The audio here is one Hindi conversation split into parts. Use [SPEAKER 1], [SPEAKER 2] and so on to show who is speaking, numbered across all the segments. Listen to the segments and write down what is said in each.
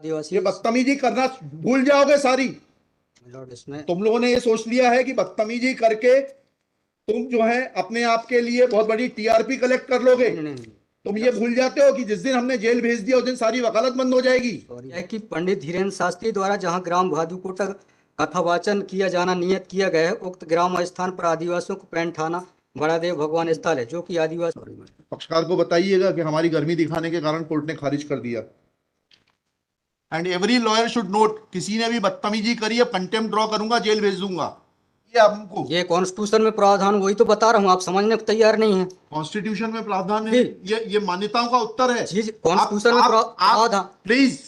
[SPEAKER 1] आदिवासी
[SPEAKER 2] ये बदतमीजी करना भूल जाओगे सारी।
[SPEAKER 1] लॉर्ड इसमें
[SPEAKER 2] तुम लोगों ने ये सोच लिया है कि बदतमीजी करके तुम जो है अपने आप के लिए बहुत बड़ी टीआरपी कलेक्ट कर लोगे।
[SPEAKER 1] नहीं।
[SPEAKER 2] तुम ये भूल जाते हो कि जिस दिन हमने जेल भेज दिया उस दिन सारी वकालत बंद हो जाएगी।
[SPEAKER 1] सॉरी है कि पंडित धीरेन्द्र शास्त्री द्वारा जहां ग्राम भादुकोटा कथावाचन किया जाना नियत किया गया है, उक्त ग्राम स्थान पर आदिवासियों को पैंट थाना बड़ादेव भगवान स्थल है, जो कि आदिवासी।
[SPEAKER 2] पक्षकार को बताइएगा कि हमारी गर्मी दिखाने के कारण कोर्ट ने खारिज कर दिया। And every lawyer should note, किसी ने भी बदतमीजी करी है कंटेम्प्ट ड्रॉ करूंगा, जेल भेज दूंगा। ये हमको
[SPEAKER 1] ये कॉन्स्टिट्यूशन में प्रावधान, वही तो बता रहा हूँ, आप समझने को तैयार नहीं है।
[SPEAKER 2] कॉन्स्टिट्यूशन में प्रावधान है, ये मान्यताओं का उत्तर है।
[SPEAKER 1] जी कॉन्स्टिट्यूशन में प्रावधान,
[SPEAKER 2] प्लीज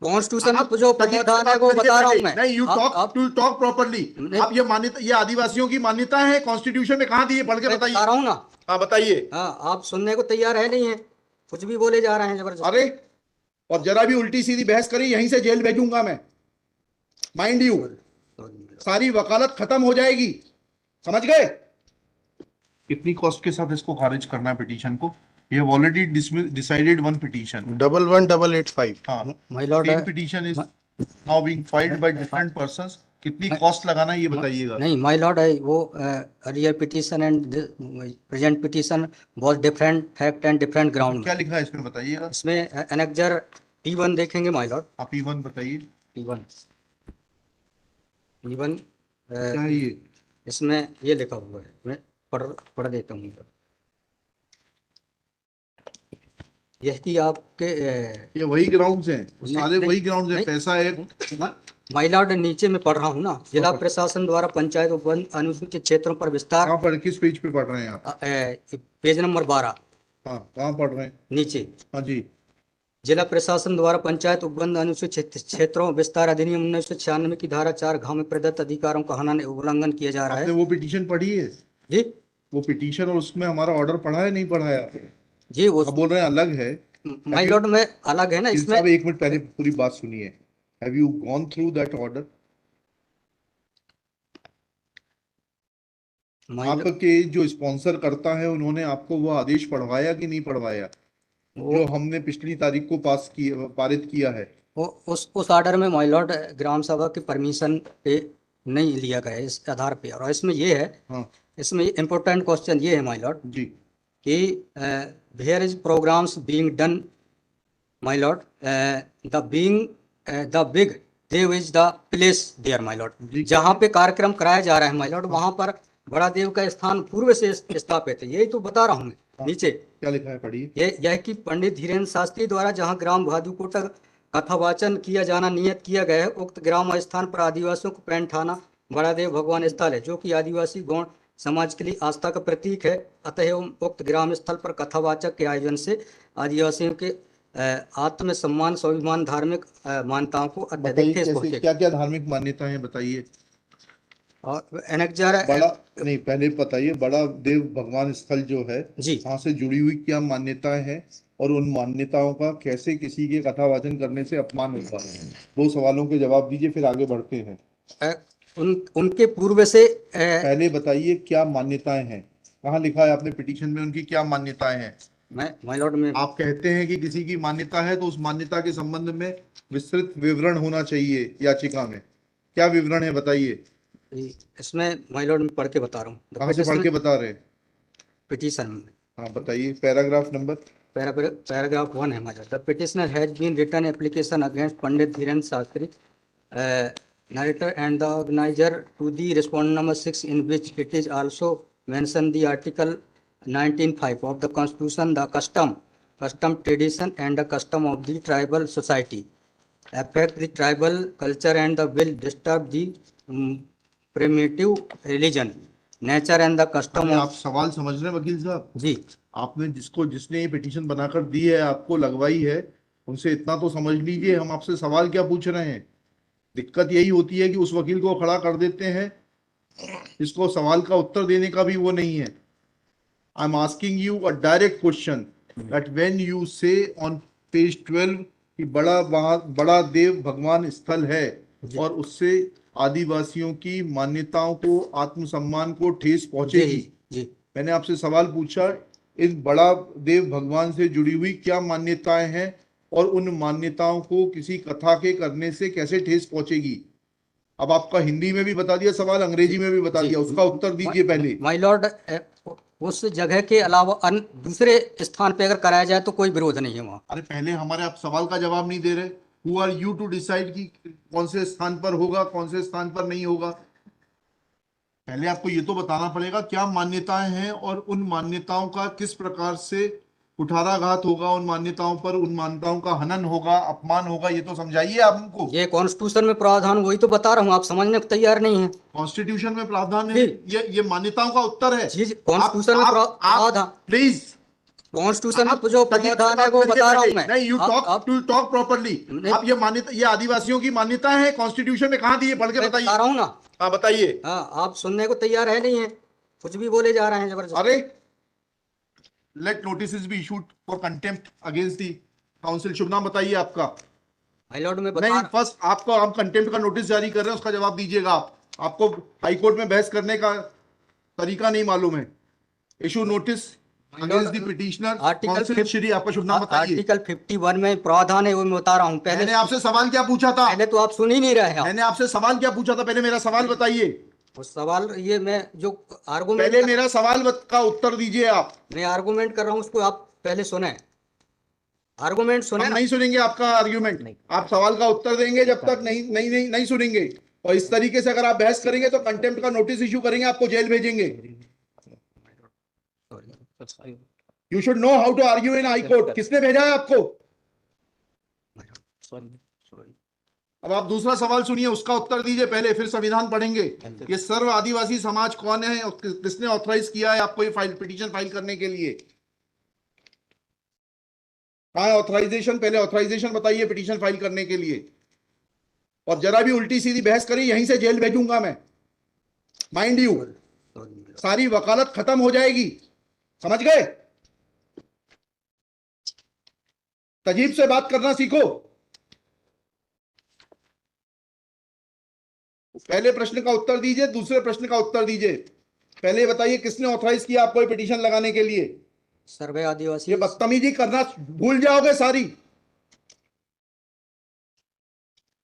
[SPEAKER 1] कॉन्स्टिट्यूशन में जो प्रावधान है वो बता रहा हूँ मैं।
[SPEAKER 2] नहीं, यू टॉक प्रॉपर्ली। आप ये मान्यता, ये आदिवासियों की मान्यता है, कॉन्स्टिट्यूशन में कहाँ दी है, पढ़ के बताइए।
[SPEAKER 1] बता रहा हूँ ना।
[SPEAKER 2] हाँ बताइए।
[SPEAKER 1] हाँ, आप सुनने को तैयार है नहीं है, कुछ भी बोले जा रहे हैं जबरदस्त।
[SPEAKER 2] अरे और जरा भी उल्टी सीधी बहस करी यहीं से जेल भेजूंगा मैं, माइंड यू। सारी वकालत खत्म हो जाएगी, समझ गए। कितनी कॉस्ट के साथ इसको खारिज करना है पिटीशन को? We have already decided one petition.
[SPEAKER 3] 11885.
[SPEAKER 2] हाँ,
[SPEAKER 1] My lord,
[SPEAKER 2] same petition is now being filed by different persons. कितनी कॉस्ट लगाना है ये बताइएगा।
[SPEAKER 1] नहीं माय लॉर्ड, वो earlier petition and present petition was different fact and different ground.
[SPEAKER 2] क्या लिखा है इसमें बताइएगा।
[SPEAKER 1] इसमें एनेक्जर P1 देखेंगे माय लॉर्ड।
[SPEAKER 2] आप P1 बताइए।
[SPEAKER 1] P1
[SPEAKER 2] क्या है ये?
[SPEAKER 1] इसमें ये लिखा हुआ है, मैं पढ़ देता हूँ। यह कि आपके
[SPEAKER 2] ये वही ग्राउंड्स हैं, सारे वही ग्राउंड्स हैं। पैसा है
[SPEAKER 1] माय लॉर्ड, नीचे में पढ़ रहा हूँ ना, जिला प्रशासन द्वारा पंचायत उपवन अनुसूचित क्षेत्रों पर विस्तार।
[SPEAKER 2] कहाँ पर, किस पेज पे पढ़ रहे हैं आप?
[SPEAKER 1] Page number 12।
[SPEAKER 2] हाँ, कहाँ पढ़ रहे हैं?
[SPEAKER 1] नीचे।
[SPEAKER 2] हाँ जी।
[SPEAKER 1] जिला प्रशासन द्वारा पंचायत उपबंध अनुसूचित क्षेत्रों विस्तार अधिनियम 1996 की धारा 4 में प्रदत्त अधिकारों का उल्लंघन किया जा रहा है।
[SPEAKER 2] आपने वो पिटीशन पढ़ी है
[SPEAKER 1] जी?
[SPEAKER 2] वो पिटीशन और उसमें हमारा ऑर्डर पढ़ा है नहीं पढ़ाया?
[SPEAKER 1] जी वो
[SPEAKER 2] बोल रहे हैं अलग है।
[SPEAKER 1] माय लॉर्ड में अलग है ना इसमें।
[SPEAKER 2] एक मिनट पहले पूरी बात सुनिए। Have you gone through that order? आपके जो स्पॉन्सर करता है उन्होंने आपको वो आदेश पढ़वाया कि नहीं पढ़वाया, जो हमने पिछली तारीख को पारित किया है?
[SPEAKER 1] उस ऑर्डर में माय लॉर्ड ग्राम सभा की परमिशन पे नहीं लिया गया इस आधार पे। और इसमें ये है,
[SPEAKER 2] हाँ,
[SPEAKER 1] इसमें इम्पोर्टेंट क्वेश्चन ये है माय लॉर्ड
[SPEAKER 2] जी
[SPEAKER 1] कि where is programs being done my lord, the big Dev is the place there my lord. जहाँ पे कार्यक्रम कराया जा रहा है माय लॉर्ड, वहाँ पर बड़ा देव का स्थान पूर्व से स्थापित है। यही तो बता रहा हूँ मैं। नीचे
[SPEAKER 2] क्या लिखा है पढ़िए।
[SPEAKER 1] यह कि पंडित धीरेन्द्र शास्त्री द्वारा जहां ग्राम भादुकोटा कथावाचन किया जाना नियत किया गया है, उक्त ग्राम स्थान पर आदिवासियों को पैंट थाना बड़ादेव भगवान स्थल है, जो कि आदिवासी गौण समाज के लिए आस्था का प्रतीक है। अतः उक्त ग्राम स्थल पर कथावाचक के आयोजन से आदिवासियों के आत्म सम्मान स्वाभिमान धार्मिक मान्यताओं को अत्यधिक ठेस पहुंचेगी।
[SPEAKER 2] क्या क्या धार्मिक मान्यता है बताइए।
[SPEAKER 1] और एनेक्जर
[SPEAKER 2] बड़ा नहीं, पहले बताइए बड़ा देव भगवान स्थल जो है
[SPEAKER 1] जी,
[SPEAKER 2] वहाँ से जुड़ी हुई क्या मान्यताएं हैं और उन मान्यताओं का कैसे किसी के कथावाचन करने से अपमान होता है? दो सवालों के जवाब दीजिए, फिर आगे बढ़ते हैं।
[SPEAKER 1] उनके पूर्व से
[SPEAKER 2] पहले बताइए क्या मान्यताएं हैं, कहाँ लिखा है आपने पिटीशन में उनकी क्या मान्यताएं हैं?
[SPEAKER 1] माय लॉर्ड में
[SPEAKER 2] आप कहते हैं कि किसी की मान्यता है तो उस मान्यता के संबंध में विस्तृत विवरण होना चाहिए याचिका में। क्या विवरण है बताइए।
[SPEAKER 1] इसमें माय लॉर्ड में पढ़ के बता रहा हूँ।
[SPEAKER 2] कहाँ से पढ़ के बता रहे हैं?
[SPEAKER 1] पिटीशन में।
[SPEAKER 2] हाँ बताइए, पैराग्राफ नंबर।
[SPEAKER 1] पैराग्राफ 1 है my lord. The petitioner has been written application against Pandit Dhirendra Shastri narrator and the organizer to the respondent number 6, in which it is also mentioned the article 19(5) of the constitution, the custom, tradition and the custom of the tribal society affect the tribal culture and the will disturb the primitive religion, nature and the custom
[SPEAKER 2] आप सवाल समझ रहे हैं वकील साहब
[SPEAKER 1] जी?
[SPEAKER 2] आपने जिसने ये पिटीशन बनाकर दी है, आपको लगवाई है, उनसे इतना तो समझ लीजिए हम आपसे सवाल क्या पूछ रहे हैं। दिक्कत यही होती है कि उस वकील को खड़ा कर देते हैं जिसको सवाल का उत्तर देने का भी वो नहीं है। I am asking you a direct question that when you से ऑन पेज 12 कि बड़ा देव भगवान स्थल है और उससे आदिवासियों की मान्यताओं को, आत्मसम्मान को ठेस पहुंचेगी। मैंने आपसे सवाल पूछा, इस बड़ा देव भगवान से जुड़ी हुई क्या मान्यताएं हैं और उन मान्यताओं को किसी कथा के करने से कैसे ठेस पहुंचेगी। अब आपका हिंदी में भी बता दिया सवाल, अंग्रेजी में भी बता
[SPEAKER 1] जी।
[SPEAKER 2] दिया, उसका उत्तर दीजिए पहले।
[SPEAKER 1] माय लॉर्ड, उस जगह के अलावा अन्य दूसरे स्थान पे अगर कराया जाए तो कोई विरोध नहीं है वहाँ।
[SPEAKER 2] अरे पहले हमारे आप सवाल का जवाब नहीं दे रहे। Who are you to decide कि कौन से स्थान पर होगा, कौन से स्थान पर नहीं होगा। पहले आपको ये तो बताना पड़ेगा क्या मान्यताएं हैं और उन मान्यताओं का किस प्रकार से कुठाराघात होगा, उन मान्यताओं पर, उन मान्यताओं का हनन होगा, अपमान होगा, ये तो समझाइए आप हमको।
[SPEAKER 1] ये कॉन्स्टिट्यूशन में प्रावधान, वही तो बता रहा हूँ, आप समझने को तैयार नहीं है।
[SPEAKER 2] कॉन्स्टिट्यूशन में प्रावधान है,
[SPEAKER 1] जी।
[SPEAKER 2] ये मान्यताओं का उत्तर है।
[SPEAKER 1] जी, कॉन्स्टिट्यूशन में प्रावधान,
[SPEAKER 2] प्लीज,
[SPEAKER 1] कॉन्स्टिट्यूशन में
[SPEAKER 2] आप
[SPEAKER 1] जो
[SPEAKER 2] तजीब से
[SPEAKER 1] प्रावधान है
[SPEAKER 2] बात
[SPEAKER 1] वो
[SPEAKER 2] करिए
[SPEAKER 1] बता रहा हूँ
[SPEAKER 2] पहले।
[SPEAKER 1] मैं।
[SPEAKER 2] नहीं, you talk to talk properly.
[SPEAKER 1] नहीं,
[SPEAKER 2] आप ये मान्यता, ये आदिवासियों की मान्यता है, कॉन्स्टिट्यूशन में कहाँ दी है, पढ़ के
[SPEAKER 1] मैं
[SPEAKER 2] बताइए।
[SPEAKER 1] बता रहा हूँ ना।
[SPEAKER 2] हाँ बताइए।
[SPEAKER 1] हाँ, आप सुनने को तैयार है नहीं है, कुछ भी बोले जा रहे हैं जबरदस्त।
[SPEAKER 2] अरे let notice be issued for contempt against the council. शुभ नाम बताइए आपका।
[SPEAKER 1] माय लॉर्ड में
[SPEAKER 2] नहीं, फर्स्ट आपको हम कंटेम्प्ट का नोटिस जारी कर रहे हैं, उसका जवाब दीजिएगा आप। आपको हाईकोर्ट में बहस करने का तरीका नहीं मालूम है। Issue notice against the petitioner council. Shri, आपका शुभ नाम बताइए।
[SPEAKER 1] आर्टिकल 51 में प्रावधान है, वो मैं बता रहा हूँ।
[SPEAKER 2] मैंने आपसे सवाल क्या पूछा था?
[SPEAKER 1] पहले तो आप सुन ही नहीं रहे हैं।
[SPEAKER 2] मैंने आपसे सवाल क्या पूछा था? पहले मेरा सवाल बताइए।
[SPEAKER 1] उस सवाल, ये मैं जो आर्गूमेंट,
[SPEAKER 2] पहले मेरा सवाल का उत्तर दीजिए आप।
[SPEAKER 1] मैं आर्गूमेंट कर रहा हूँ, उसको आप पहले सुने, आर्गूमेंट सुने
[SPEAKER 2] हम
[SPEAKER 1] ना।
[SPEAKER 2] नहीं सुनेंगे आपका आर्ग्यूमेंट। आप सवाल का उत्तर देंगे जब तक नहीं सुनेंगे। और इस तरीके से अगर आप बहस करेंगे तो कंटेम्प्ट का नोटिस इशू करेंगे, आपको जेल भेजेंगे। You should know how to argue in high court. किसने भेजा है आपको? अब आप दूसरा सवाल सुनिए, उसका उत्तर दीजिए पहले, फिर संविधान पढ़ेंगे। ये सर्व आदिवासी समाज कौन है और किसने ऑथराइज किया है आपको ये पिटीशन फाइल करने के लिए? कहाँ है ऑथराइजेशन? पहले ऑथराइजेशन बताइए पिटीशन फाइल करने के लिए। और जरा भी उल्टी सीधी बहस करी, यहीं से जेल भेजूंगा मैं, माइंड यू। सारी वकालत खत्म हो जाएगी, समझ गए? तजीब से बात करना सीखो। पहले प्रश्न का उत्तर दीजिए, दूसरे प्रश्न का उत्तर दीजिए। पहले बताइए किसने ऑथराइज किया आपको पिटीशन लगाने के लिए?
[SPEAKER 1] सर्वे आदिवासी।
[SPEAKER 2] ये बदतमीजी करना भूल जाओगे सारी।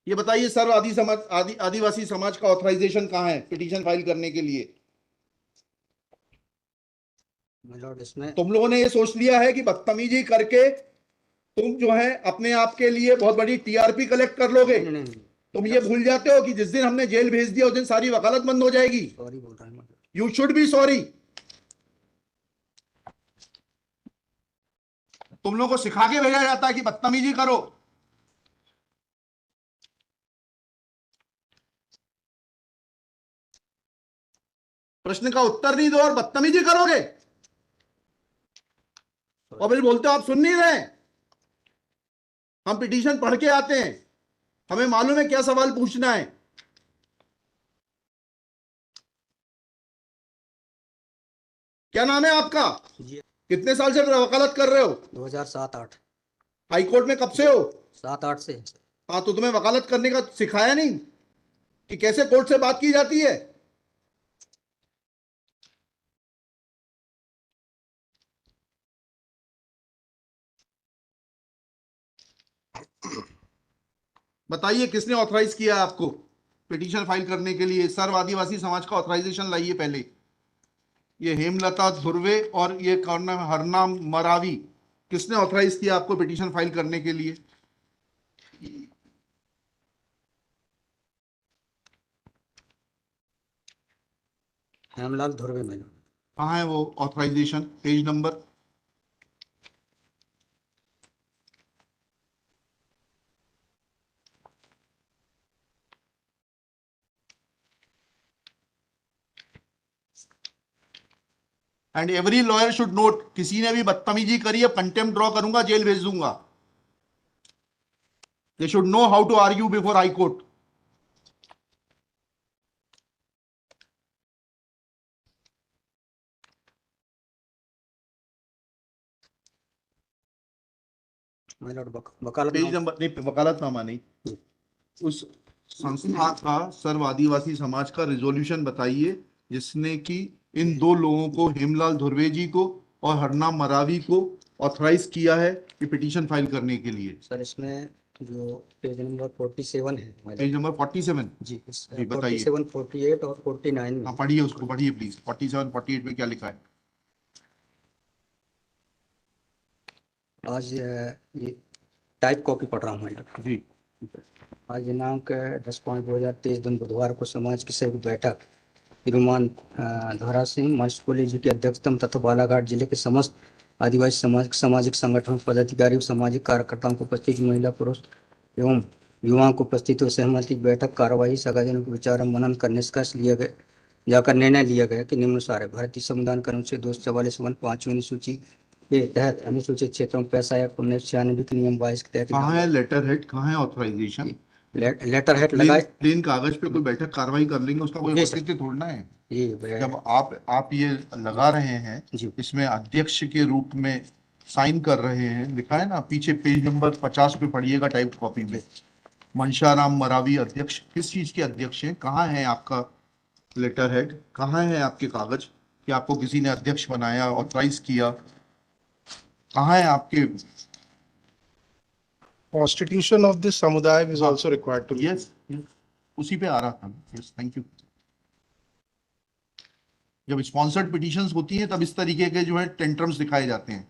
[SPEAKER 2] ये बताइए सर्व आदिवासी समाज का ऑथराइजेशन कहाँ है पिटीशन फाइल करने के लिए?
[SPEAKER 1] इसमें
[SPEAKER 2] तुम लोगों ने ये सोच लिया है कि बदतमीजी करके तुम जो है अपने आप के लिए बहुत बड़ी टीआरपी कलेक्ट कर लोगे।
[SPEAKER 1] नहीं,
[SPEAKER 2] तुम ये भूल जाते हो कि जिस दिन हमने जेल भेज दिया उस दिन सारी वकालत बंद हो जाएगी।
[SPEAKER 1] सॉरी बोल रहा हूँ।
[SPEAKER 2] You should be sorry. तुम लोगों को सिखा के भेजा जाता है कि बदतमीजी करो। प्रश्न का उत्तर नहीं दो और बदतमीजी करोगे, और फिर बोलते हो आप सुन नहीं रहे। हम पिटीशन पढ़ के आते हैं, हमें मालूम है क्या सवाल पूछना है। क्या नाम है आपका? कितने साल से वकालत कर रहे हो?
[SPEAKER 1] 2007-8।
[SPEAKER 2] हाईकोर्ट में कब से हो?
[SPEAKER 1] 7-8 से।
[SPEAKER 2] हाँ, तो तुम्हें वकालत करने का सिखाया नहीं कि कैसे कोर्ट से बात की जाती है? बताइए किसने ऑथराइज किया आपको पिटीशन फाइल करने के लिए? सर्व आदिवासी समाज का ऑथराइजेशन लाइए पहले। ये हेमलता धुर्वे और ये कौन नाम, हरनाम मरावी, किसने ऑथराइज किया आपको पिटीशन फाइल करने के लिए?
[SPEAKER 1] हेमलाल धुर्वे में।
[SPEAKER 2] कहाँ है वो authorisation? Page number. And every lawyer should note, किसी ने भी बदतमीजी करी अब कंटेम्प्ट ड्रॉ करूंगा, जेल भेज दूंगा। They should know how to argue before high court.
[SPEAKER 1] वकालत
[SPEAKER 2] पेज नंबर नहीं, वकालतनामा नहीं, उस संस्था का सर्व आदिवासी समाज का रिजोल्यूशन बताइए जिसने कि इन दो लोगों को, हेमलाल धुर्वे जी को और हरनाम मरावी को, ऑथराइज किया है ये पिटीशन फाइल करने के लिए?
[SPEAKER 1] सर इसमें जो पेज नंबर 47 है हमारे,
[SPEAKER 2] पेज नंबर 47।
[SPEAKER 1] जी
[SPEAKER 2] जी, बताइए।
[SPEAKER 1] 47, 48 और 49 में
[SPEAKER 2] हाँ, पढ़िए उसको, पढ़िए प्लीज। 47, 48 में क्या लिखा है?
[SPEAKER 1] आज ये टाइप कॉपी पढ़ रहा हूँ मैं।
[SPEAKER 2] जी।
[SPEAKER 1] आज दिनांक 10/5/2023 दिन बुधवार को समाज की संयुक्त बैठक श्रीमान धरा सिंह मस्कोली जी की अध्यक्षता में तथा बालाघाट जिले के समस्त आदिवासी सामाजिक संगठनों पदाधिकारियों सामाजिक कार्यकर्ताओं को उपस्थित महिला पुरुष एवं युवाओं को उपस्थित हुए सहमति बैठक कार्यवाही सगाजनों को विचार एवं मनन कर निष्कर्ष लिया गया जाकर निर्णय लिया गया कि निम्नानुसार है। भारतीय संविधान के अनुच्छेद 244 पांचवी अनुसूची के तहत अनुसूचित क्षेत्रों में पैसा या 1996 के नियम 22 के तहत
[SPEAKER 2] कहाँ है लेटर हेड, कहाँ है ऑथराइजेशन?
[SPEAKER 1] लेटर हेड लगाए
[SPEAKER 2] प्लेन कागज पे कोई बैठक कार्रवाई कर लेंगे, उसका कोई
[SPEAKER 1] जी सर।
[SPEAKER 2] औचित्य थोड़ना है।
[SPEAKER 1] जी
[SPEAKER 2] जब आप ये लगा रहे हैं,
[SPEAKER 1] जी
[SPEAKER 2] इसमें अध्यक्ष के रूप में साइन कर रहे हैं, लिखा है ना पीछे, पेज नंबर 50 पे पढ़िएगा टाइप कॉपी में। मनशाराम मरावी अध्यक्ष, किस चीज के अध्यक्ष हैं? कहाँ है आपका लेटर हेड? कहाँ है आपके कागज कि आपको किसी ने अध्यक्ष बनाया, ऑथराइज किया? कहाँ है आपके?
[SPEAKER 3] Constitution of this samudaya is
[SPEAKER 2] हाँ,
[SPEAKER 3] also required to be.
[SPEAKER 2] Yes, उसी पे आ रहा था। Yes, thank you. जब स्पॉन्सर्ड पिटीशंस होती हैं तब इस तरीके के जो है टेंट्रम्स दिखाए जाते हैं।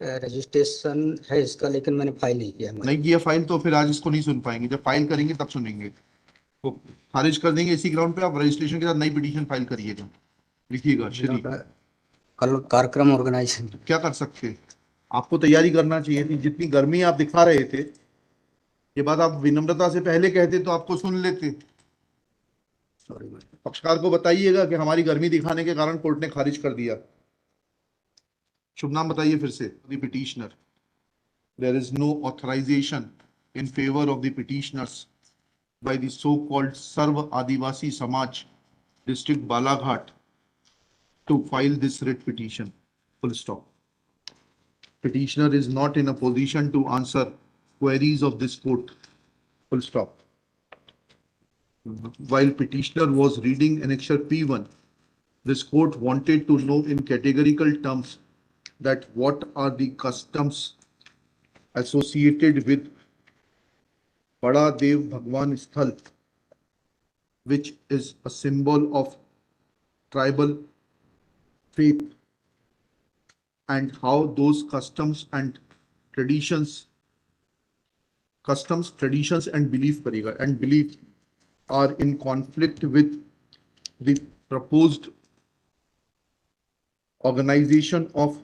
[SPEAKER 1] रजिस्ट्रेशन है इसका, लेकिन मैंने फाइल नहीं किया है।
[SPEAKER 2] नहीं किया फाइल तो फिर आज इसको नहीं सुन पाएंगे, जब फाइल करेंगे तब सुनेंगे। तो खारिज कर देंगे इसी ग्राउंड पे। आप रजिस्ट्रेशन के साथ नई पिटीशन फाइल करिएगा, लिखिएगा श्री।
[SPEAKER 1] कल कार्यक्रम ऑर्गेनाइजेशन
[SPEAKER 2] क्या कर सकते हैं, आपको तैयारी करना चाहिए थी। जितनी गर्मी आप दिखा रहे थे, ये बात आप विनम्रता से पहले कहते तो आपको सुन लेते।
[SPEAKER 1] सॉरी
[SPEAKER 2] पक्षकार को बताइएगा कि हमारी गर्मी दिखाने के कारण कोर्ट ने खारिज कर दिया। शुभ नाम बताइए फिर से। The petitioner, there is no authorization in favor of the petitioners by the so-called Sarva Adivasi Samaj district Balaghat to file this writ petition. Full stop. Petitioner is not in a position to answer queries of this court. Full stop. While petitioner was reading annexure P1, this court wanted to know in categorical terms that what are the customs associated with Bada Dev Bhagwan Sthal, which is a symbol of tribal faith, and how those customs, traditions and belief are in conflict with the proposed organization of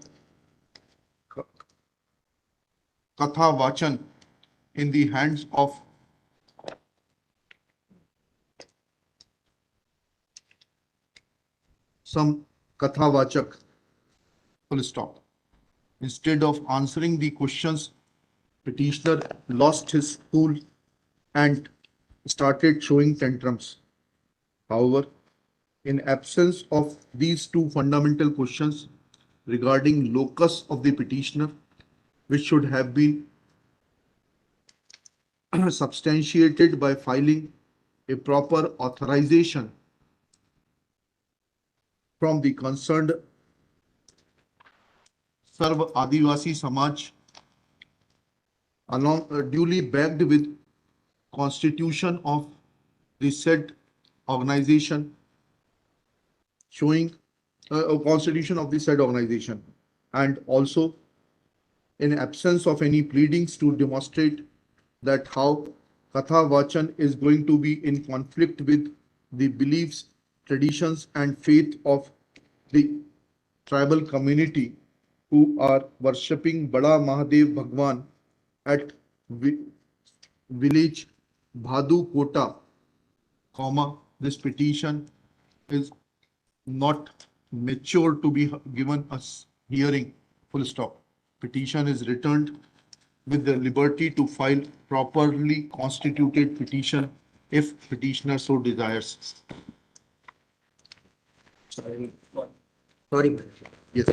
[SPEAKER 2] Katha Vachan in the hands of some Katha Vachak. Full stop. Instead of answering the questions, petitioner lost his cool and started showing tantrums. However, in absence of these two fundamental questions regarding locus of the petitioner, which should have been substantiated by filing a proper authorization from the concerned Sarv Adivasi Samaj, along duly backed with constitution of the said organization, showing a constitution of the said organization, and also in absence of any pleadings to demonstrate that how Katha Vachan is going to be in conflict with the beliefs, traditions, and faith of the tribal community who are worshipping Bada Mahadev Bhagwan at village Bhadu Kota, this petition is not mature to be given a hearing. Full stop. Petition is returned with the liberty to file properly constituted petition if petitioner so desires.
[SPEAKER 1] Sorry
[SPEAKER 2] Yes.